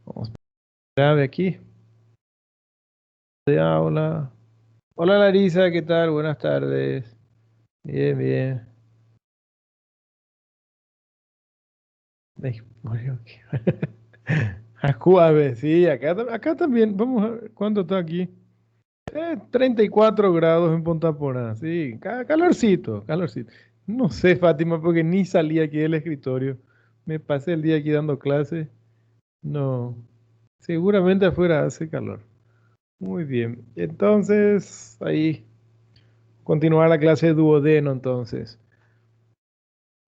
Vamos a ver aquí. De aula. Hola Larisa, ¿qué tal? Buenas tardes. Bien, bien. Ay, murió aquí. Acuave, sí, acá también. Vamos a ver cuánto está aquí. 34 grados en Punta Porá. Sí, calorcito, calorcito. No sé, Fátima, porque ni salí aquí del escritorio. Me pasé el día aquí dando clases. No, seguramente afuera hace calor. Muy bien. Entonces, ahí, continuar la clase de duodeno, entonces.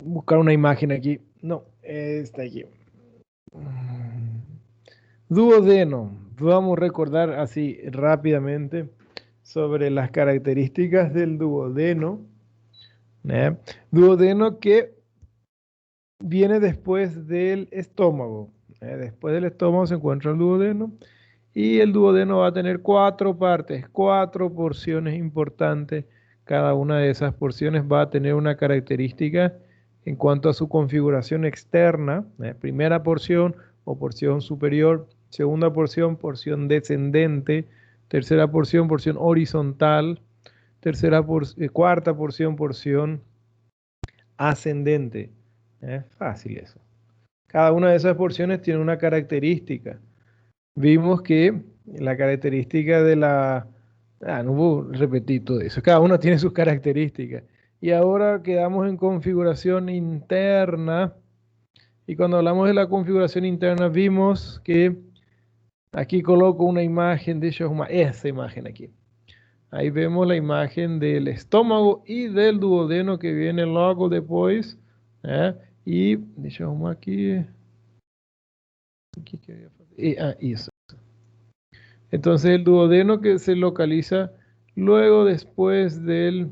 Buscar una imagen aquí. No, está aquí. Mm, Duodeno. Vamos a recordar así rápidamente sobre las características del duodeno. ¿Eh? Duodeno que viene después del estómago. Después del estómago se encuentra el duodeno. Y el duodeno va a tener cuatro partes, cuatro porciones importantes. Cada una de esas porciones va a tener una característica en cuanto a su configuración externa. Primera porción o porción superior, segunda porción, porción descendente, tercera porción, porción horizontal, cuarta porción, porción ascendente. Fácil eso. Cada una de esas porciones tiene una característica. Vimos que la característica de la... no hubo repetir todo eso. Cada uno tiene sus características. Y ahora quedamos en configuración interna. Y cuando hablamos de la configuración interna, vimos que aquí coloco una imagen de esa imagen aquí. Ahí vemos la imagen del estómago y del duodeno que viene logo después. ¿Eh? Y deixa eu arrumar aquí que había eso. Entonces el duodeno que se localiza luego después del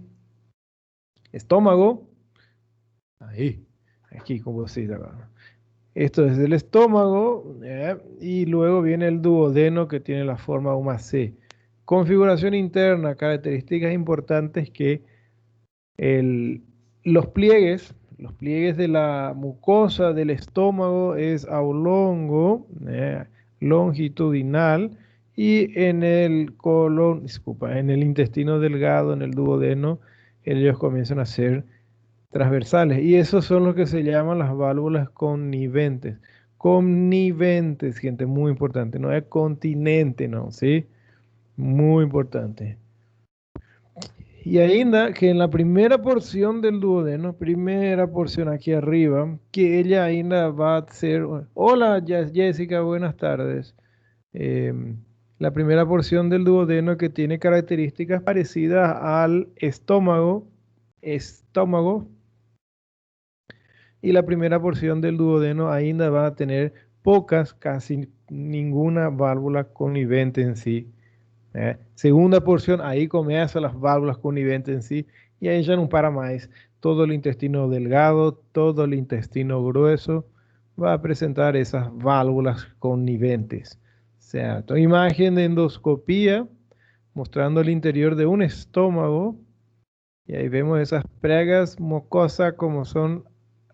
estómago, ahí, aquí como se dice acá. Esto es el estómago, y luego viene el duodeno que tiene la forma U más C. Configuración interna, características importantes que el, los pliegues de la mucosa del estómago es oblongo, longitudinal, y en el colon, disculpa, en el intestino delgado, en el duodeno, ellos comienzan a ser transversales. Y esos son los que se llaman las válvulas conniventes. Conniventes, gente, muy importante. No es continente, no, ¿sí? Muy importante. Y ainda que en la primera porción del duodeno, primera porción aquí arriba, que ella ainda va a ser... Hola Jessica, buenas tardes. Em, la primera porción del duodeno que tiene características parecidas al estómago, y la primera porción del duodeno ainda va a tener pocas, casi ninguna válvula conivente en sí. Segunda porción, ahí comienzan las válvulas conniventes en sí, y ahí ya no para más. Todo el intestino delgado, todo el intestino grueso va a presentar esas válvulas conniventes. O sea, tu imagen de endoscopía mostrando el interior de un estómago, y ahí vemos esas pregas mucosas como son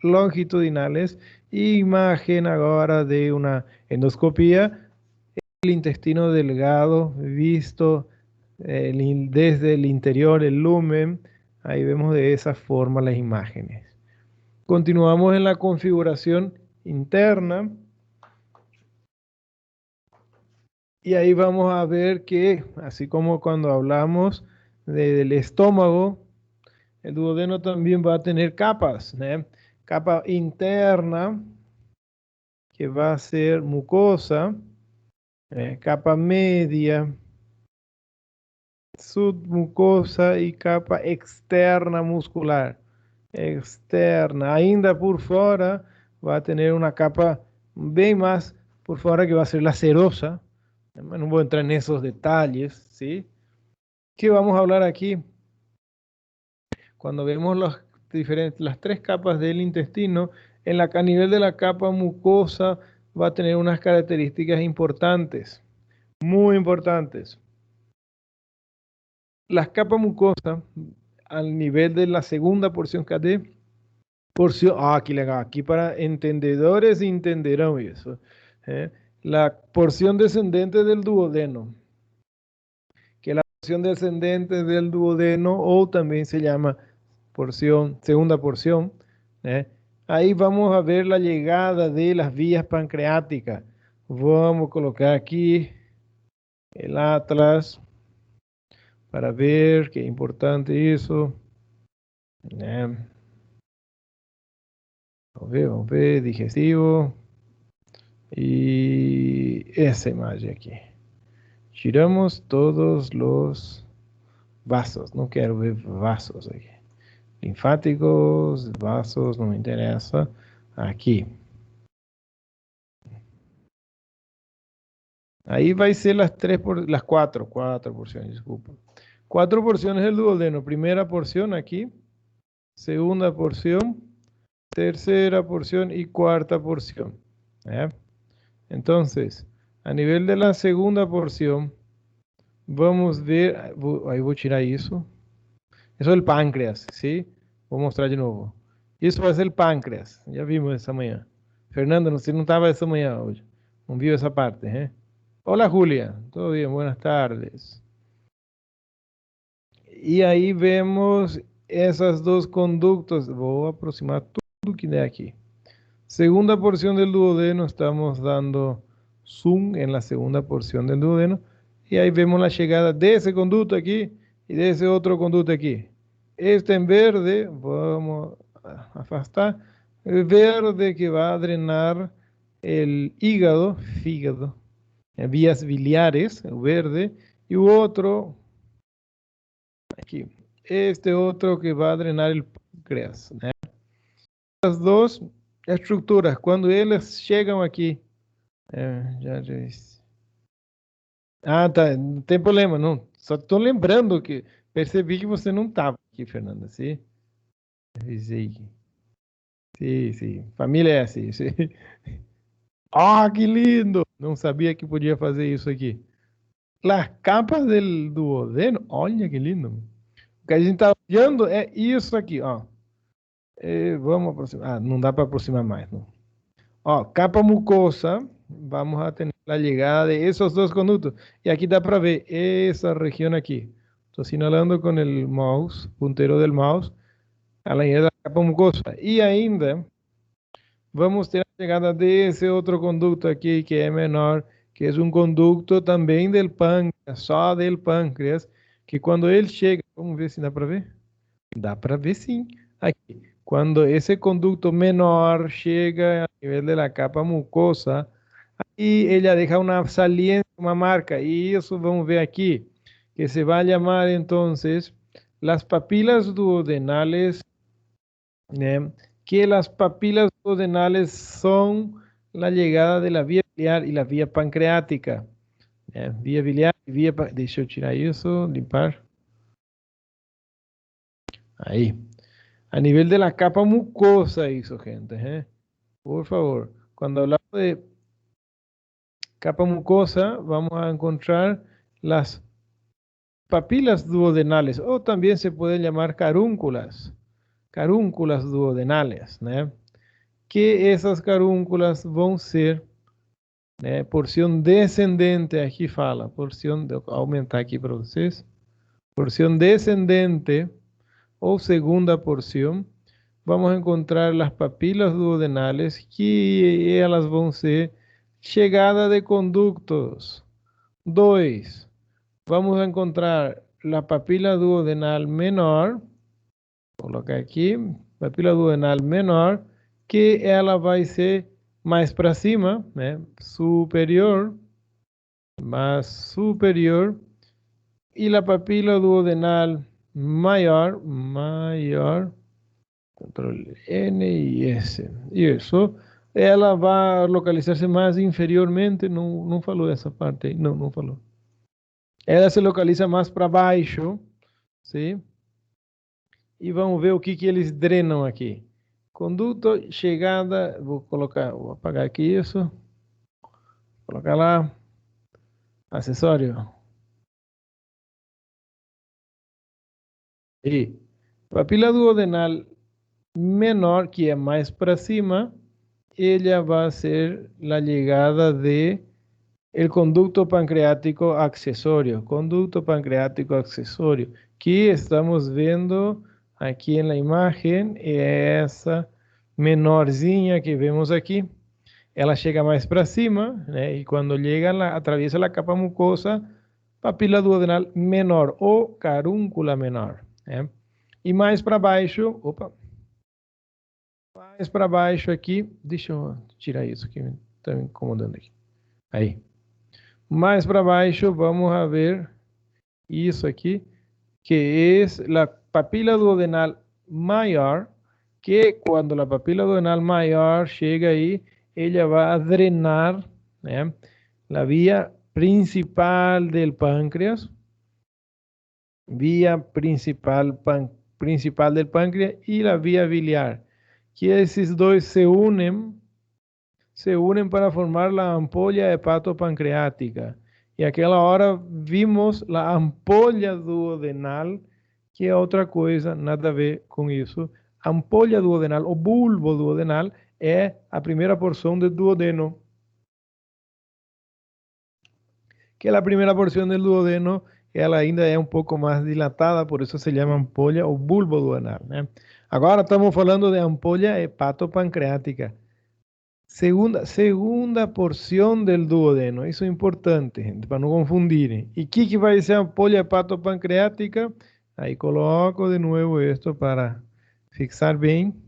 longitudinales. Imagen ahora de una endoscopía, el intestino delgado visto desde el interior, el lumen. Ahí vemos de esa forma las imágenes. Continuamos en la configuración interna y ahí vamos a ver que, así como cuando hablamos del estómago, el duodeno también va a tener capas. Capa interna, que va a ser mucosa, capa media, submucosa y capa externa muscular. Externa, ainda por fora, va a tener una capa bem más por fora que va a ser la serosa. No voy a entrar en esos detalles, ¿sí? ¿Qué vamos a hablar aquí? Cuando vemos las tres capas del intestino, a nivel de la capa mucosa va a tener unas características importantes, muy importantes. Las capas mucosas, al nivel de la segunda porción KD, aquí para entendedores entenderán eso. la porción descendente del duodeno, que la porción descendente del duodeno o también se llama porción, segunda porción, ¿eh? Ahí vamos a ver la llegada de las vías pancreáticas. Vamos a colocar aquí el atlas para ver qué importante eso. Vamos a ver, digestivo. Y esa imagen aquí. Giramos todos los vasos. No quiero ver vasos aquí. Linfáticos, vasos, no me interesa. Aquí. Ahí va a ser las cuatro porciones, disculpa. 4 porciones del duodeno. Primera porción aquí. Segunda porción. Tercera porción y cuarta porción. ¿Eh? Entonces, a nivel de la segunda porción, vamos a ver, ahí voy a tirar eso. Eso es el páncreas, ¿sí? Voy a mostrar de nuevo. Isso vai ser el páncreas. Ya vimos esa mañana. Fernando, você não estava essa manhã hoje. Não viu essa parte, ¿eh? Hola, Julia. Todo bien, buenas tardes. Y ahí vemos esas dos conductos. Voy a aproximar tudo que de aquí. Segunda porción del duodeno, estamos dando zoom en la segunda porción del duodeno. Y ahí vemos la llegada de ese conducto aquí y de ese otro conducto aquí. Este en verde, vamos a afastar, el verde que va a drenar el fígado, vías biliares, el verde, y otro, aquí, este otro que va a drenar el páncreas. Las dos estruturas, cuando elas chegam aqui, já disse. Ah, tá, não tem problema, não. Só estou lembrando que percebi que você não estava aqui, Fernanda. Sim, avisei. Sim, sim. Família é assim. Sim. Ah, que lindo! Não sabia que podia fazer isso aqui. Las capas del duodeno. Olha que lindo. O que a gente está olhando é isso aqui, ó. Vamos aproximar. Ah, não dá para aproximar mais, não. Ó, capa mucosa, vamos a tener la llegada de esos dos conductos. Y aquí da para ver esa región aquí. Estoy señalando con el mouse, puntero del mouse, a la llegada de la capa mucosa. Y ainda vamos a tener la llegada de ese otro conducto aquí que es menor, que es un conducto también del páncreas, só del páncreas, que cuando él llega, vamos ver si dá para ver. Dá para ver sim. Aqui. Quando esse conducto menor chega a nível da capa mucosa, aí ele já deixa uma saliência, uma marca. E isso vamos ver aqui, que se vai chamar então as papilas duodenales, né? Que as papilas duodenales são a chegada da via biliar e da via pancreática. Né? Via biliar e via. Deixa eu tirar isso, limpar. Aí. A nivel de la capa mucosa hizo gente, ¿eh? Por favor. Cuando hablamos de capa mucosa, vamos a encontrar las papilas duodenales, o también se pueden llamar carúnculas duodenales, ¿no? Que esas carúnculas van a ser porción descendente, aquí fala, porción, de aumentar aquí para ustedes, porción descendente o segunda porción, vamos a encontrar las papilas duodenales que elas vão ser chegada de conductos. 2. Vamos a encontrar la papila duodenal menor, colocar aqui, papila duodenal menor, que ela vai ser mais para cima, né? Superior, mais superior, e la papila duodenal maior, control N y S. Y eso, ela vai localizar-se mais inferiormente, não falou essa parte aí, não falou. Ela se localiza mais para baixo, sim? E vamos ver o que eles drenam aqui. Conduto, chegada, vou apagar aqui isso, colocar lá, acessório. E papila duodenal menor, que é mais para cima, ella va a ser la llegada de el conducto pancreático accesorio. Conducto pancreático accesorio. Que estamos viendo aquí en la imagen, essa menorzinha que vemos aqui. Ela chega mais para cima, né? E quando chega, ela atraviessa a capa mucosa, papila duodenal menor ou carúncula menor, né? E mais para baixo, opa, mais para baixo aqui, deixa eu tirar isso que está me incomodando aqui. Aí. Mais para baixo, vamos a ver isso aqui, que é a papila duodenal maior, que quando a papila duodenal maior chega aí, ela vai drenar, né, a via principal del páncreas, via principal del páncreas e a via biliar, que esses dois se unen para formar la ampolla hepatopancreática. Y aquella hora vimos la ampolla duodenal, que es otra cosa, nada a ver con eso. Ampolla duodenal o bulbo duodenal es la primera porción del duodeno. Que la primera porción del duodeno, ela ainda é um pouco mais dilatada, por isso se chama ampolla ou bulbo duodenal, né? Agora estamos falando de ampolla hepatopancreática. Segunda porción del duodeno, eso es importante, gente, para no confundir. ¿Y qué va a ser ampolla hepatopancreática? Ahí coloco de nuevo esto para fixar bien.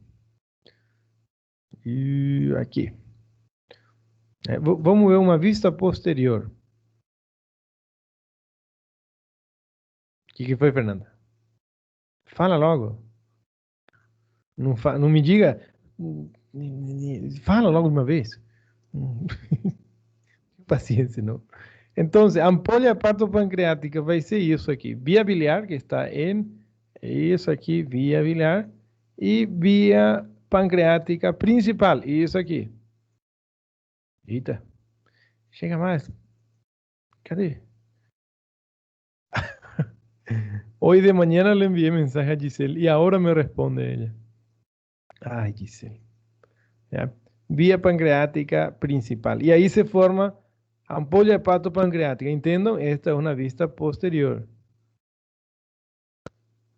Y aquí. Vamos ver uma vista posterior. O que foi, Fernanda? Fala logo. Não me diga. Fala logo de uma vez. Paciência, não. Então, ampolla hepatopancreática vai ser isso aqui. Via biliar, que está em isso aqui, via biliar. E via pancreática principal, isso aqui. Eita, chega mais. Cadê? Hoy de mañana le envié mensaje a Giselle y ahora me responde ella. Ay, Giselle. ¿Ya? Vía pancreática principal. Y ahí se forma ampolla hepatopancreática. ¿Entienden? Esta es una vista posterior.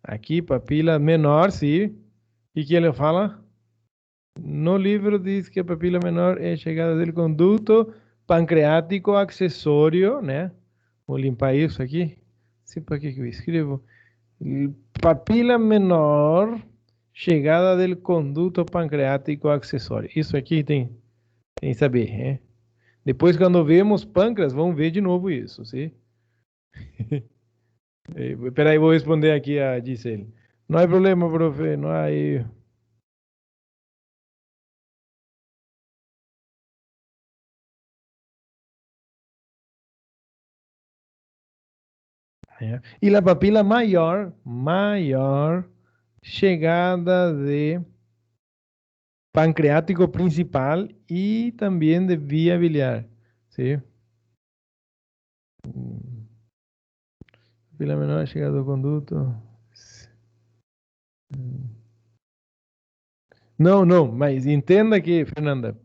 Aquí, papila menor, sí. ¿Y quién le fala? No livro diz que a papila menor é chegada do conduto pancreático acessório, né? Vou limpar isso aqui. Não sei para que eu escrevo. Papila menor, chegada do conduto pancreático acessório. Isso aqui tem que saber, né? Depois, quando vemos pâncreas, vamos ver de novo isso, sim? Espera aí, vou responder aqui a Gisele. Não há problema, profe, não há... Y la papila mayor, llegada de pancreático principal y también de vía biliar, ¿sí? Papila menor, llegada al conducto. Não, mas entenda que, Fernanda,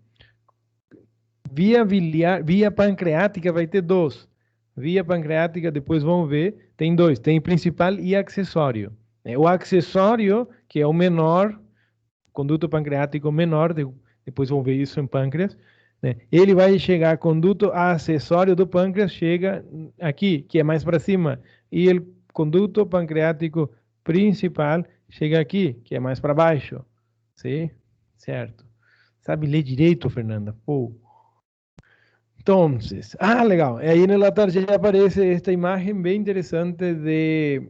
via biliar, via pancreática vai ter dois. Via pancreática, depois vamos ver, tem dois, tem principal e acessório. O acessório, que é o menor, conduto pancreático menor, depois vamos ver isso em pâncreas, né? Ele vai chegar, conduto acessório do pâncreas chega aqui, que é mais para cima, e o conduto pancreático principal chega aqui, que é mais para baixo, sim? Certo. Sabe ler direito, Fernanda? Pô. Então, legal. Aí na tarjeta aparece esta imagem bem interessante de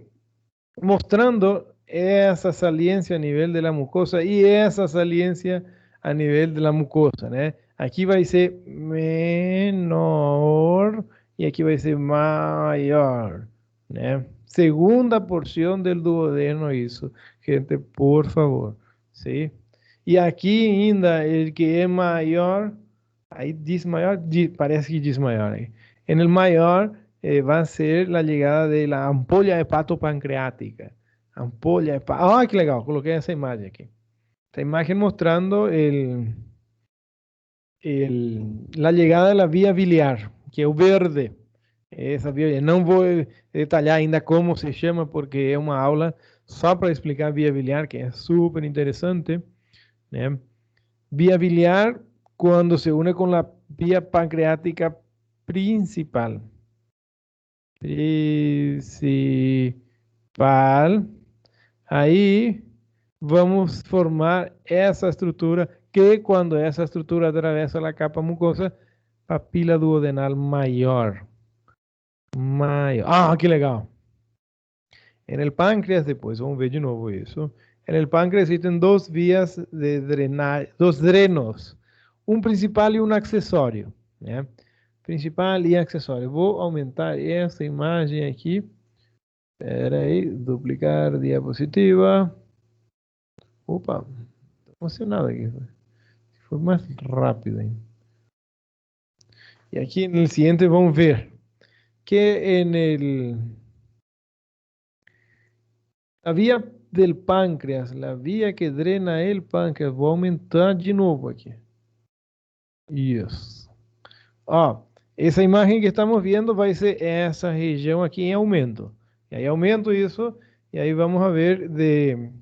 mostrando essa saliência a nível da mucosa e essa saliência a nível da mucosa, né? Aqui vai ser menor e aqui vai ser maior, né? Segunda porção do duodeno, isso, gente, por favor, sim? E aqui ainda, o que é maior, aí diz maior, parece que diz maior aí. En el maior vai ser a chegada da ampolla hepatopancreática. Ampolla hepática. Ah, que legal, coloquei essa imagem aqui. Esta imagem mostrando la llegada de la vía biliar. que é o verde. Essa via, não vou detalhar ainda como se chama, porque é uma aula só para explicar via biliar, que é super interessante, né? Via biliar, quando se une com a via pancreática principal. Principal. Aí vamos formar essa estrutura, que quando essa estrutura atravessa a capa mucosa, papila duodenal maior. Maior. Ah, que legal. En el páncreas, después vamos a ver de nuevo eso. En el páncreas existen dos vías de drenaje, dos drenos, un principal y un accesorio. ¿Ya? Principal y accesorio. Voy a aumentar esta imagen aquí. Espera ahí, duplicar diapositiva. Opa, está emocionado aquí. Fue más rápido ahí. Y aquí en el siguiente vamos a ver que en la vía del páncreas, la vía que drena el páncreas, voy a aumentar de nuevo aquí. Isso. Ó, essa imagem que estamos vendo vai ser essa região aqui em aumento. E aí aumento isso, e aí vamos a ver de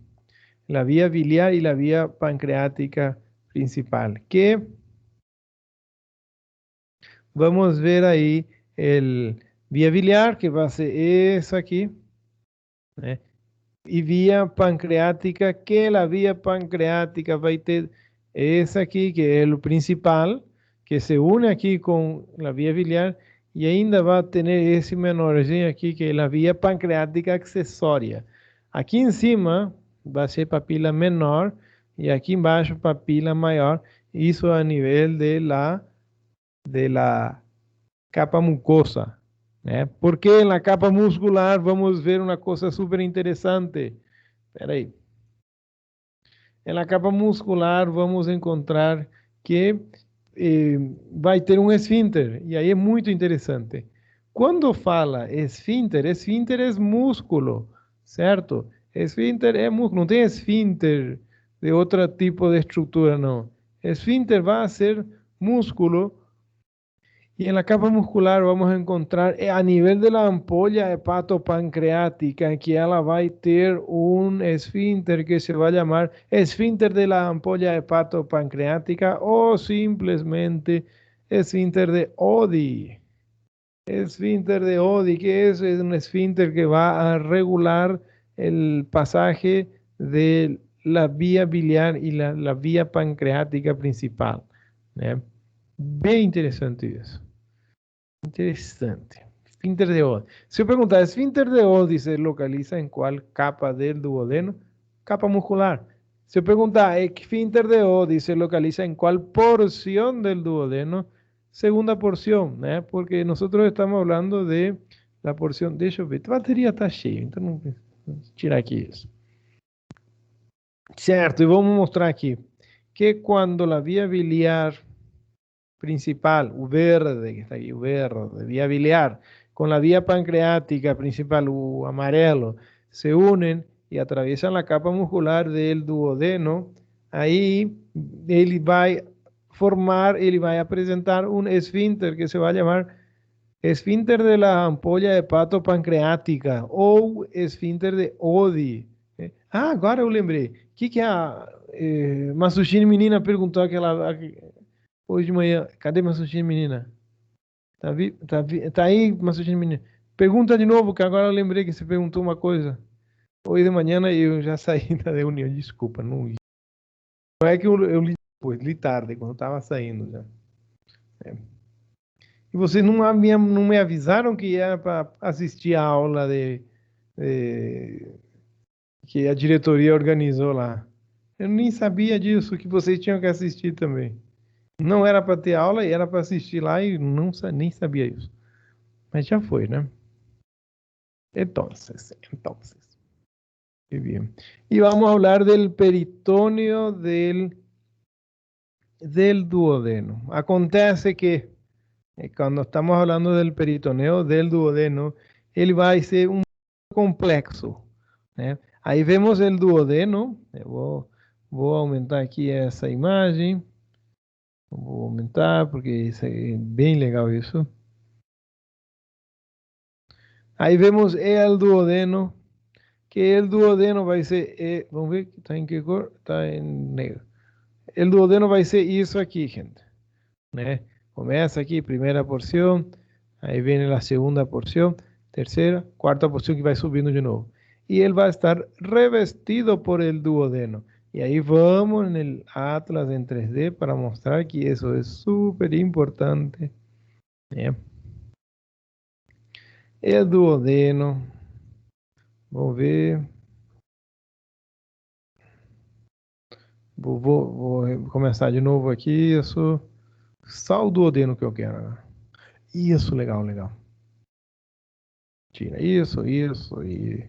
la vía biliar y la vía pancreática principal. Que vamos ver aí el vía biliar, que vai ser essa aqui, né? E vía pancreática, que la vía pancreática vai ter essa aqui, que é o principal, que se une aqui com a vía biliar, e ainda vai ter esse menorzinho aqui, que é a vía pancreática acessória. Aqui em cima vai ser papila menor, e aqui embaixo papila maior, isso a nível de la capa mucosa. ¿Eh? Porque en la capa muscular vamos a ver una cosa súper interesante. Espera ahí. En la capa muscular vamos a encontrar que vai ter um esfíncter, e aí é muito interessante. Quando fala esfíncter é músculo, certo? Esfíncter é músculo, não tem esfíncter de outro tipo de estrutura, não. Esfíncter vai ser músculo. Y en la capa muscular vamos a encontrar a nivel de la ampolla hepatopancreática que ela vai ter un esfínter que se va a llamar esfínter de la ampolla hepatopancreática o simplemente esfínter de Oddi. Esfínter de Oddi, que es un esfínter que va a regular el pasaje de la vía biliar y la vía pancreática principal. ¿Eh? Bem interessante isso. Interessante. Esfínter de Oddi. Se eu perguntar, esfínter de Oddi se localiza em qual capa del duodeno? Capa muscular. Se eu perguntar, esfínter de Oddi se localiza em qual porción del duodeno? Segunda porción, né? Porque nosotros estamos hablando de la porción. Deixa eu ver. A bateria está cheia, então não vou tirar aqui isso. Certo, e vamos mostrar aqui que quando a via biliar principal, o verde, que está aquí, o verde, vía biliar, con la vía pancreática principal, o amarelo, se unen y atraviesan la capa muscular del duodeno, ahí él va a formar, él va a presentar un esfínter que se va a llamar esfínter de la ampolla hepatopancreática ou esfínter de Oddi. Ah, agora eu lembrei. O que a Massucine menina perguntou aquela... Hoje de manhã, cadê Massucine menina? Tá aí, Massucine menina. Pergunta de novo, que agora eu lembrei que você perguntou uma coisa. Hoje de manhã eu já saí da reunião, desculpa, não li. Não é que eu li depois, li tarde, quando eu estava saindo já. É. E vocês não me avisaram que era para assistir a aula que a diretoria organizou lá. Eu nem sabia disso, que vocês tinham que assistir também. Não era para ter aula e era para assistir lá e nem sabia isso. Mas já foi, né? Entonces. Muy bien. Y vamos a hablar del peritoneo del duodeno. Acontece que cuando estamos hablando del peritoneo del duodeno, él va a ser un complexo. Ahí vemos el duodeno. Voy a aumentar aquí esa imagen. Vou aumentar porque é bem legal isso. Aí vemos el duodeno, que el duodeno vai ser, vamos ver, está em que cor? Está em negro. El duodeno vai ser isso aqui, gente, né? Começa aqui, primeira porção, aí vem a segunda porção, terceira, quarta porção que vai subindo de novo. E ele vai estar revestido por el duodeno. E aí vamos no Atlas em 3D para mostrar que isso é super importante, né? El duodeno, vamos ver, vou começar de novo aqui, isso, só o duodeno que eu quero agora. Isso, legal, legal. Tira isso e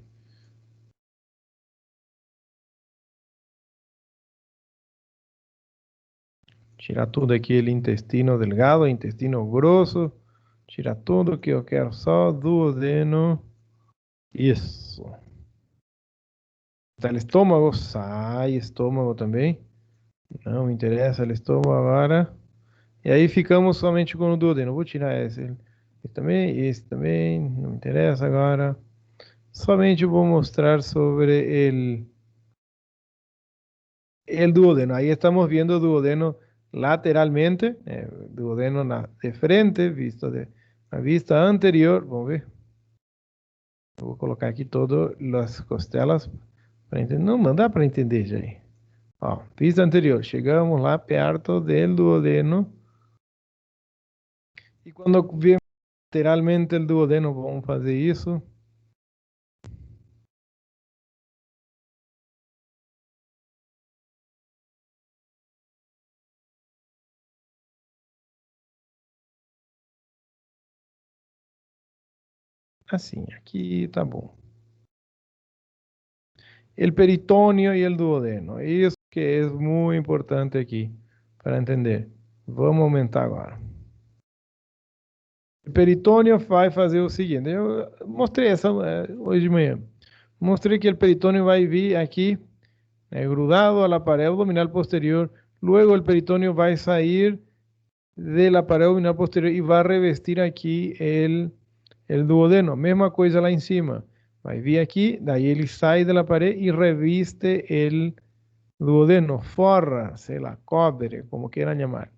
tira tudo aquele intestino delgado, intestino grosso. Tira tudo que eu quero, só duodeno. Isso. Tá o estômago, sai estômago também. Não me interessa o estômago agora. E aí ficamos somente com o duodeno. Vou tirar esse também, não me interessa agora. Somente vou mostrar sobre el duodeno. Ahí estamos viendo duodeno lateralmente, duodeno de frente, visto de la vista anterior. Vamos ver. Vou colocar aqui todas as costelas para entender. Não dá para entender, gente. Ó, vista anterior. Chegamos lá perto do duodeno. E quando vemos lateralmente o duodeno, vamos fazer isso. Assim, aqui tá bom. El peritônio e el duodeno. Isso que é muito importante aqui para entender. Vamos aumentar agora. O peritônio vai fazer o seguinte. Eu mostrei essa hoje de manhã. Mostrei que o peritônio vai vir aqui, grudado a la pared abdominal posterior. Luego el peritônio vai sair de la pared abdominal posterior y va a revestir aquí el duodeno. Mesma coisa lá em cima. Vai vir aqui, daí ele sai de la pared y reviste el duodeno. Forra, se la cobre, como quieran llamar.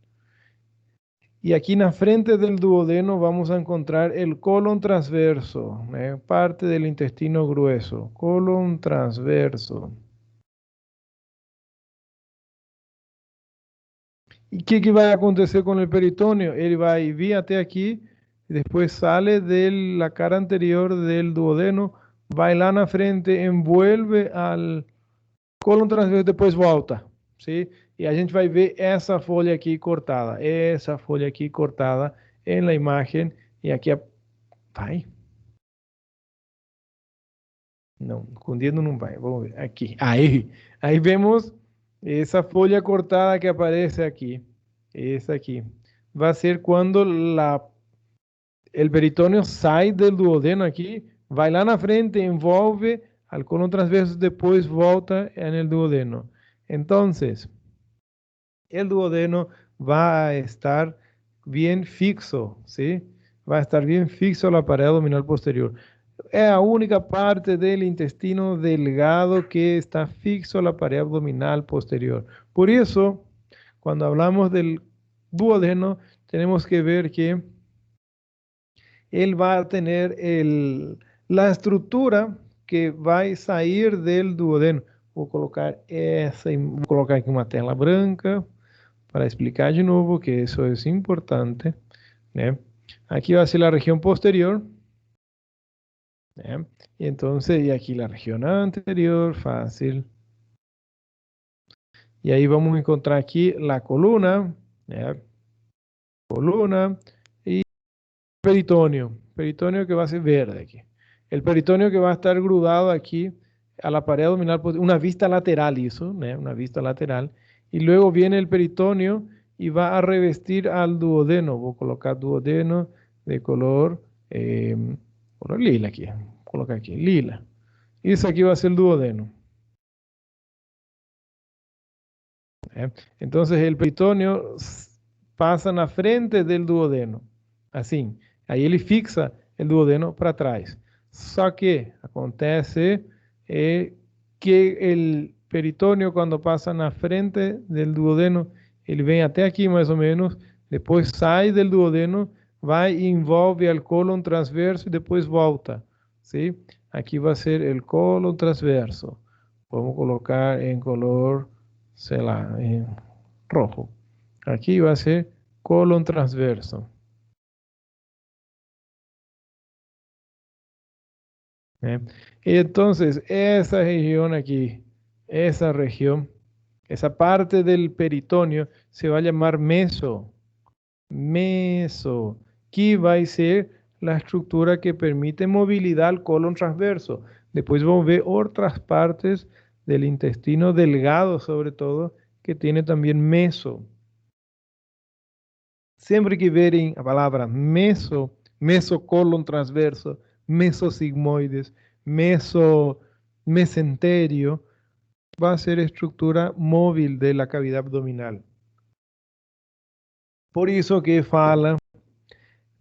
Y aquí na frente del duodeno vamos a encontrar el colon transverso, parte del intestino grueso. Colon transverso. E o que vai acontecer com o peritônio? Ele vai vir até aqui, depois sale de la cara anterior del duodeno, vai lá na frente, envuelve al colon transverso, depois volta, ¿sí? E a gente vai ver essa folha aqui cortada, em la imagem, e aqui vai? Não, com o dedo não vai, vamos ver, aqui, aí vemos essa folha cortada que aparece aqui, essa aqui. Va a ser cuando el peritoneo sai del duodeno aquí, vai lá na frente, envolve al colon transverso, después volta en el duodeno. Entonces, el duodeno va a estar bien fixo, ¿sí? Va a estar bien fixo la pared abdominal posterior. Es la única parte del intestino delgado que está fixo a la pared abdominal posterior. Por eso, cuando hablamos del duodeno, tenemos que ver que él va a tener la estructura que va a sair del duodeno. Vou colocar vou colocar aqui uma tela branca para explicar de novo que isso é importante, né? Aqui vai ser a região posterior, né? E aqui a região anterior, fácil. E aí vamos encontrar aqui a coluna, né? Coluna e peritônio. Peritônio que vai ser verde aqui. El peritoneo que va a estar grudado aquí a la pared abdominal, una vista lateral hizo, una vista lateral, y luego viene el peritoneo y va a revestir al duodeno. Voy a colocar duodeno de color lila aquí, voy a colocar aquí, lila. Y eso aquí va a ser el duodeno. Entonces el peritoneo pasa na frente del duodeno, así. Aí ele fixa o duodeno para trás. Só que acontece que el peritônio, quando passa na frente del duodeno, ele vem até aqui mais ou menos, depois sai del duodeno, vai e envolve al colon transverso e depois volta. ¿Sí? Aqui vai ser el colon transverso. Vamos colocar em color, sei lá, em rojo. Aquí va a ser colon transverso. ¿Eh? Y entonces, esa región aquí, esa región, esa parte del peritoneo se va a llamar meso. Meso. Que va a ser la estructura que permite movilidad al colon transverso. Después vamos a ver otras partes del intestino delgado, sobre todo, que tiene también meso. Sempre que verem a palavra meso, mesocolon transverso, mesosigmoides, mesenterio, va a ser estructura móvil de la cavidad abdominal. Por eso que fala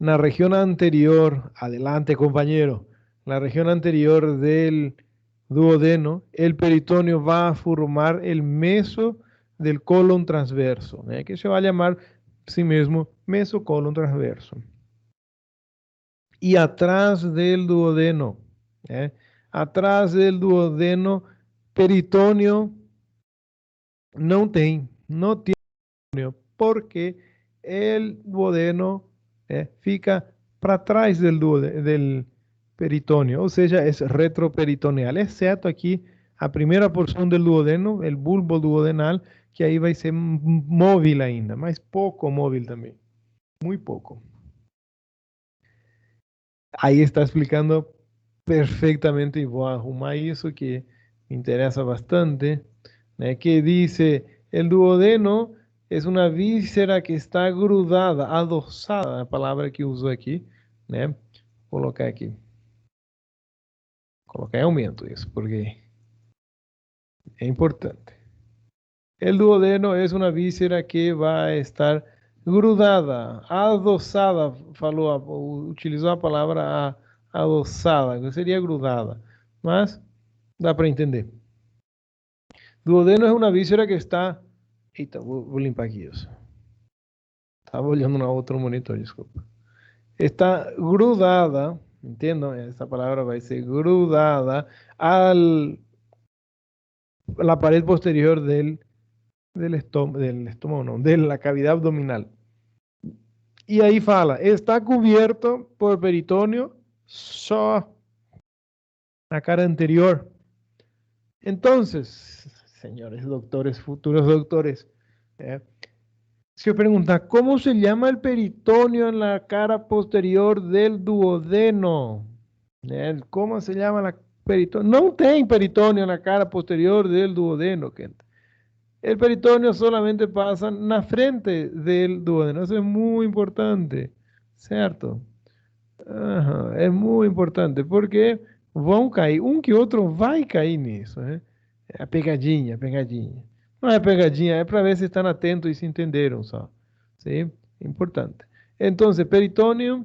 na región anterior, adelante compañero, la región anterior del duodeno, el peritoneo va a formar el meso del colon transverso, que se va a llamar sí mismo mesocolon transverso. Y atrás del duodeno, atrás del duodeno, peritoneo no tiene, porque el duodeno fica para trás del peritoneo, o sea, es retroperitoneal, excepto aquí a primera porción del duodeno, el bulbo duodenal, que ahí va a ser móvil ainda, mas poco móvil también, muy poco. Ahí está explicando perfectamente y voy a arrumar eso que me interesa bastante, que dice, el duodeno es una víscera que está grudada, adossada, la palabra que uso aquí, né? Colocar aqui. Colocar em aumento isso, porque é importante. El duodeno es una víscera que va a estar grudada, adoçada, utilizó la palabra adoçada, que sería grudada, mas dá para entender. Duodeno es una víscera que está... Eita, vou limpar aqui isso. Estava olhando no outro monitor, desculpa. Está grudada, entiendo, esta palabra va a ser grudada a la pared posterior del estómago, no, de la cavidad abdominal. Y ahí fala, está cubierto por peritoneo só la cara anterior. Entonces, señores doctores, futuros doctores, se pregunta, ¿cómo se llama el peritoneo en la cara posterior del duodeno? ¿Cómo se llama la peritoneo? No tem peritoneo en la cara posterior del duodeno, gente. El peritoneo solamente pasa en la frente del duodeno. Eso es muy importante, ¿cierto? Ajá, é muito importante, porque vão cair, um que outro vai cair nisso, né? É a pegadinha, a pegadinha. Não é pegadinha, é para ver se estão atentos e se entenderam só. ¿Sí? Importante. Entonces, peritoneo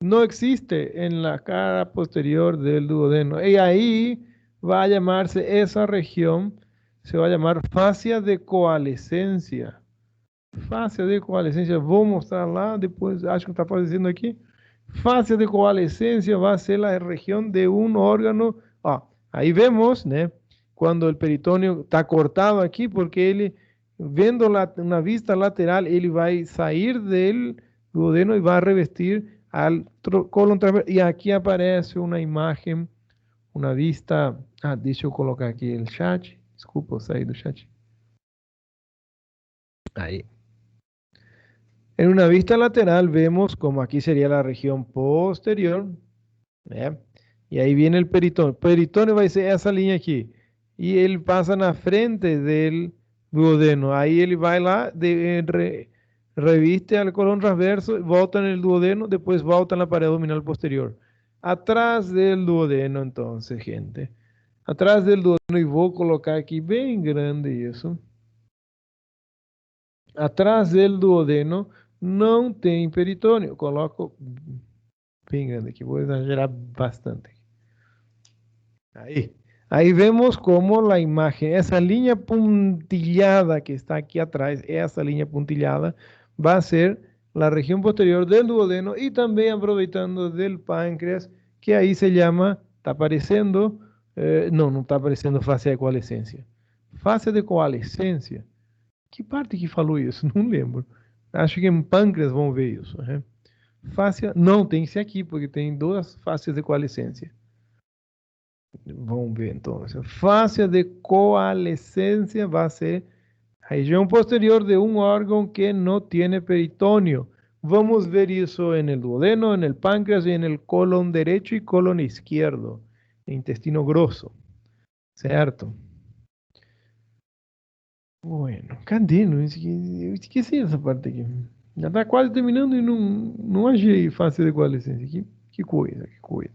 no existe en la cara posterior del duodeno. Y ahí va a llamarse esa región, se va a llamar fascia de coalescencia. Fascia de coalescencia, vou mostrar lá, depois acho que está aparecendo aqui. Fascia de coalescencia va a ser la región de un órgano. Ahí vemos, ¿no? Cuando el peritoneo está cortado aquí, porque él, viendo una vista lateral, él va a salir del duodeno y va a revestir al colon transverso. Y aquí aparece una imagen, una vista. Deixa eu colocar aqui el chat. Desculpa, eu saí do chat. Ahí. En una vista lateral vemos como aquí sería la región posterior, ¿eh? Y ahí viene el peritoneo. El peritoneo va a ser esa línea aquí. Y él pasa en la frente del duodeno. Ahí él va lá, reviste al colon transverso, volta en el duodeno, después volta en la pared abdominal posterior. Atrás del duodeno, entonces, gente. Atrás del duodeno, y voy a colocar aquí bien grande eso. Atrás del duodeno não tem peritônio. Coloco bem grande aqui, vou exagerar bastante. Ahí. Ahí vemos cómo la imagen, esa línea puntillada que está aquí atrás, esa línea puntillada, va a ser la región posterior del duodeno y también aprovechando del páncreas, que ahí se llama, está apareciendo, no está aparecendo fase de coalescencia. Fase de coalescencia. Que parte que falou isso? Não lembro. Acho que em pâncreas vão ver isso. Uhum. Fase, não, tem que ser aqui, porque tem duas faces de coalescência. Vamos ver então. Fase de coalescencia va a ser región posterior de un órgano que no tiene peritoneo. Vamos ver eso en el duodeno, en el páncreas y en el colon derecho y colon izquierdo. Intestino grosso. Certo? Bueno, cadê? Não eu esqueci essa parte aqui. Já está quase terminando e não achei fase de coalescencia. Que coisa, que coisa.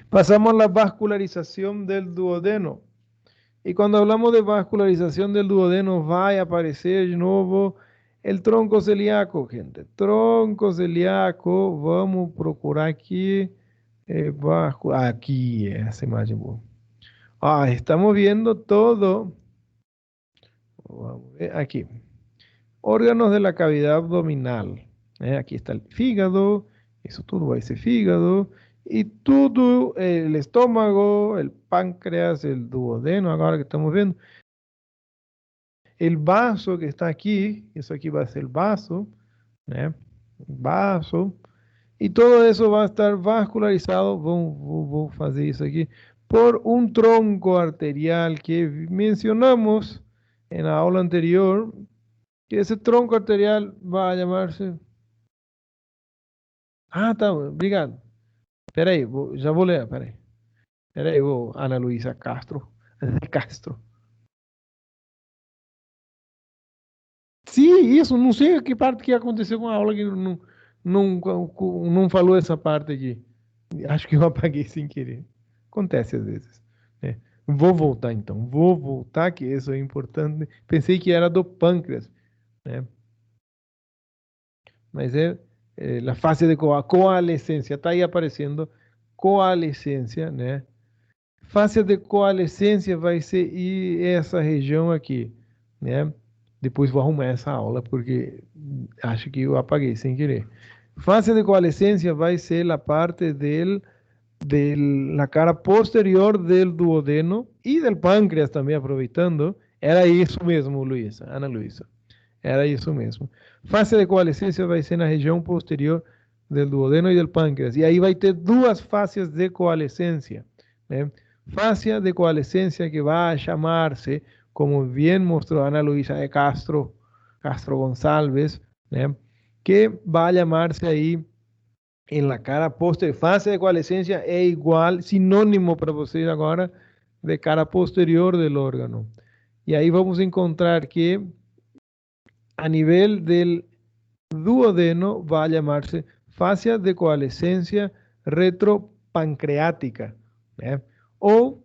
Pasamos a la vascularización del duodeno. Y cuando hablamos de vascularización del duodeno, va a aparecer de nuevo el tronco celíaco, gente. Tronco celíaco, vamos a procurar aquí. Aquí, esa imagen. Estamos viendo todo. Vamos a ver, aquí. Órganos de la cavidad abdominal. Aquí está el fígado. Eso todo va a ser fígado. Y todo el estómago, el páncreas, el duodeno, ahora que estamos viendo. El vaso que está aquí, eso aquí va a ser el vaso, ¿eh? Vaso. Y todo eso va a estar vascularizado, voy a hacer eso aquí, por un tronco arterial que mencionamos en la aula anterior, que ese tronco arterial va a llamarse... Tá, obrigado. Espera aí, já vou ler, espera aí. Espera aí, Ana Luísa Castro. Castro. Sim, isso, não sei que parte que aconteceu com a aula que não falou essa parte aqui. Acho que eu apaguei sem querer. Acontece às vezes, né? Vou voltar então, vou voltar, que isso é importante. Pensei que era do pâncreas, né? Mas é a fase de coalescência, está aí aparecendo coalescência, né? Fase de coalescência vai ser essa região aqui, né? Depois vou arrumar essa aula, porque acho que eu apaguei sem querer. Fase de coalescência vai ser a parte de la cara posterior del duodeno y del páncreas também, aproveitando. Era isso mesmo, Luísa, Ana Luísa. Era isso mesmo. Fase de coalescência vai ser na região posterior del duodeno e del páncreas. E aí vai ter duas fases de coalescência, né? Fase de coalescência que vai chamar-se, como bem mostrou Ana Luísa de Castro, Castro Gonçalves, né? Que vai chamar-se aí en la cara posterior. Fase de coalescencia es igual, sinónimo para vocês agora, de cara posterior del órgano. Y ahí vamos a encontrar que a nivel del duodeno va a llamarse fascia de coalescencia retropancreática, né? Ou,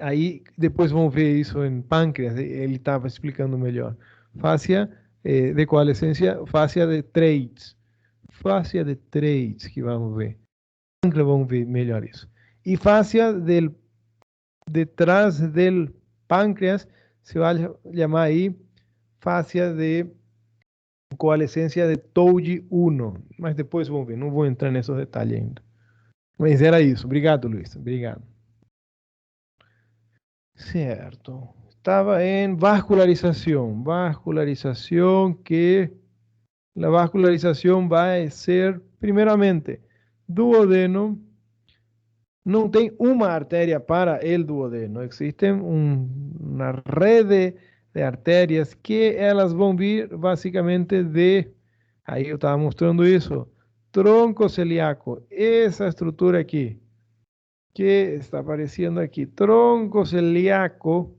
aí depois vamos ver isso em pâncreas, ele estava explicando melhor. Fascia de coalescencia, fascia de Treitz. Fáscia de Treitz, que vamos ver. Vamos ver melhor isso. E fáscia detrás del páncreas se vai chamar aí fáscia de coalescência de Touge 1. Mas depois vamos ver, não vou entrar nesses detalhes ainda. Mas era isso. Obrigado, Luiz. Obrigado. Certo. Estava em vascularização. Vascularização que a vascularização vai ser, primeiramente, duodeno. Não tem uma artéria para o duodeno. Existe uma rede de artérias que elas vão vir basicamente de, aí eu estava mostrando isso, tronco celíaco, essa estrutura aqui, que está aparecendo aqui, tronco celíaco.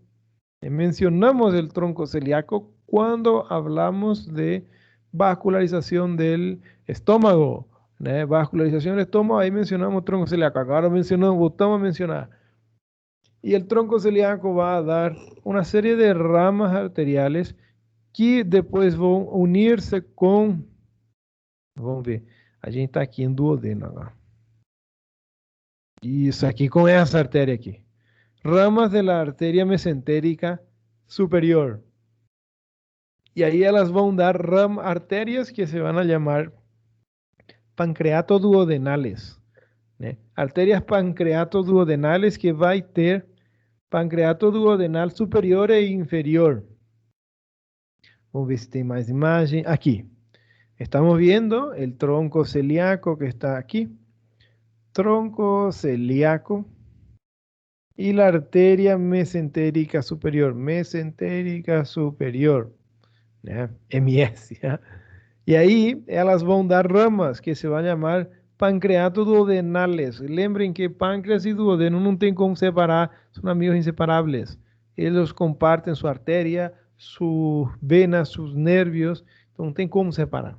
Mencionamos el tronco celíaco cuando hablamos de vascularización del estómago, ¿no? Vascularización del estómago, ahí mencionamos tronco celíaco. Ahora mencionamos, voltamos a mencionar. Y el tronco celíaco va a dar una serie de ramas arteriales que depois vão unir-se com, vamos ver, a gente está aqui em duodeno agora. Y es aquí con esa arteria aquí. Ramas de la arteria mesentérica superior. Y ahí elas vão dar arterias que se van a llamar pancreatoduodenales, né? Arterias pancreatoduodenales que vai ter pancreato duodenal superior e inferior. Vamos ver si tem más imagen. Aquí. Estamos viendo el tronco celíaco que está aquí. Tronco celíaco. Y la arteria mesentérica superior. Mesentérica superior. ¿Ya? MS. ¿Ya? Y ahí elas vão dar ramas que se van a llamar pancreatoduodenales. Lembrem que pâncreas e duodeno não tem como separar, são amigos inseparáveis. Eles compartem sua artéria, sus venas, sus nervios, então não tem como separar.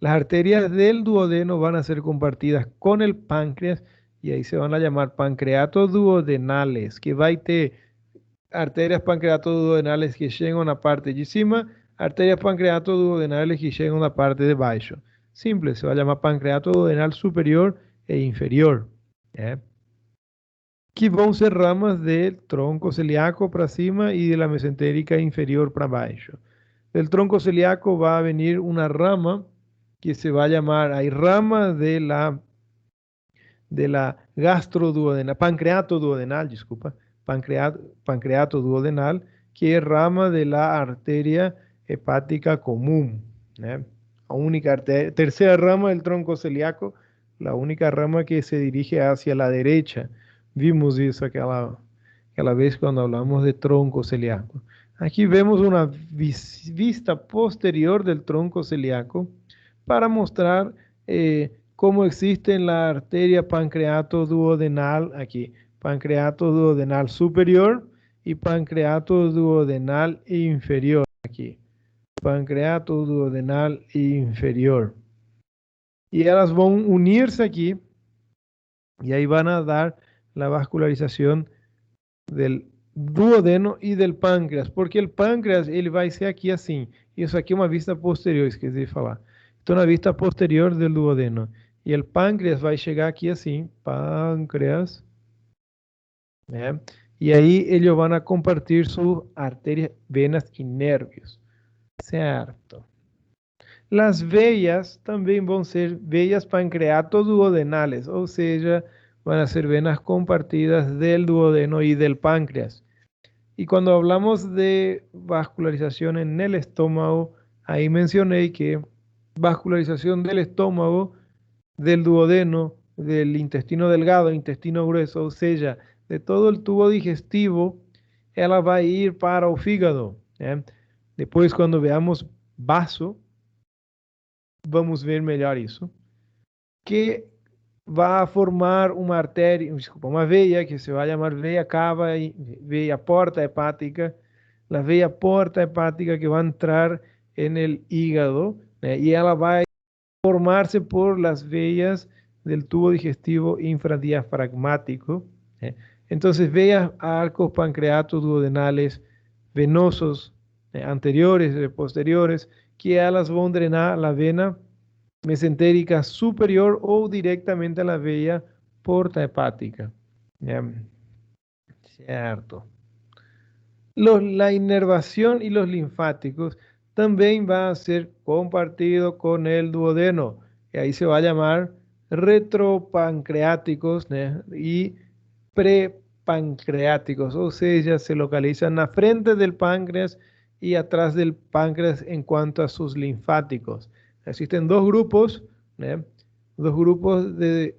Las arterias del duodeno van a ser compartidas con el páncreas y ahí se van a llamar pancreatoduodenales, que vai ter arterias pancreatoduodenales que chegam na parte de cima, arterias pancreatoduodenales que chegam na parte de baixo. Simple, se va a llamar pancreatoduodenal superior e inferior. Que vão ser ramas del tronco celíaco para cima y de la mesentérica inferior para baixo. Del tronco celíaco va a venir una rama que se va a llamar, hay rama de la gastroduodenal, pancreato duodenal, disculpa, pancreato duodenal, que es rama de la arteria hepática común. La única tercera rama del tronco celíaco, la única rama que se dirige hacia la derecha. Vimos eso aquella vez cuando hablamos de tronco celíaco. Aquí vemos una vista posterior del tronco celíaco para mostrar cómo existe en la arteria pancreato duodenal aquí, pancreato duodenal superior y pancreato duodenal inferior aquí, pancreato duodenal inferior. Y ellas van a unirse aquí y ahí van a dar la vascularización del duodeno y del páncreas, porque el páncreas ele vai ser aqui assim. Isso aqui é uma vista posterior, esqueci de falar. Então, na vista posterior del duodeno. E o pâncreas vai chegar aqui assim, pâncreas. Né? E aí, eles vão a compartir suas arterias, venas e nervios. Certo. Las veias também vão ser veias pancreatoduodenales, ou seja, van a ser venas compartidas del duodeno y del páncreas. Y cuando hablamos de vascularización en el estómago, ahí mencioné que vascularización del estómago, del duodeno, del intestino delgado, intestino grueso, o sea, de todo el tubo digestivo, ela va a ir para el fígado. Después, cuando veamos vaso, vamos ver melhor isso, que va a formar una arteria, desculpa, una veia que se va a llamar veia cava y veia porta hepática, la veia porta hepática que va a entrar en el hígado y ella va a formarse por las veas del tubo digestivo infradiafragmático. Entonces, veas arcos pancreatos duodenales venosos anteriores y posteriores que ellas van a drenar la vena mesentérica superior o directamente a la veia porta hepática. Cierto. La inervación y los linfáticos también va a ser compartido con el duodeno. Y ahí se va a llamar retropancreáticos y prepancreáticos. O sea, se localizan a frente del páncreas y atrás del páncreas en cuanto a sus linfáticos. Existen dos grupos de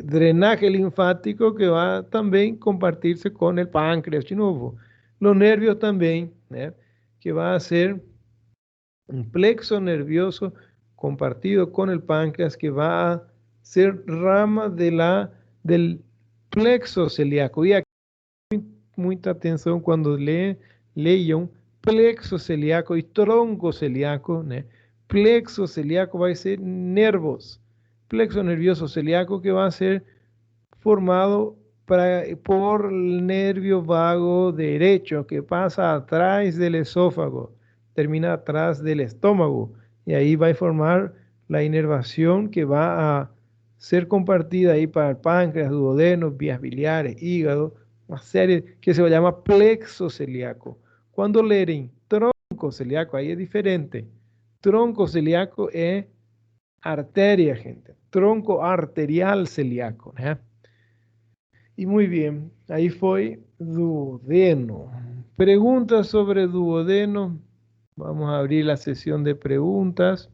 drenaje linfático que va también a compartirse con el páncreas de nuevo. Los nervios también, que va a ser un plexo nervioso compartido con el páncreas que va a ser rama del plexo celíaco. Y aquí mucha atención cuando lean plexo celíaco y tronco celíaco. Plexo celíaco va a ser nervos. Plexo nervioso celíaco que va a ser formado por el nervio vago derecho que pasa atrás del esófago, termina atrás del estómago y ahí va a formar la inervación que va a ser compartida ahí para el páncreas, duodeno, vías biliares, hígado, una serie que se llama plexo celíaco. Cuando leen tronco celíaco, ahí es diferente. Tronco celíaco es arteria, gente. Tronco arterial celíaco. ¿Eh? Y muy bien, ahí fue duodeno. Preguntas sobre duodeno. Vamos a abrir la sesión de preguntas.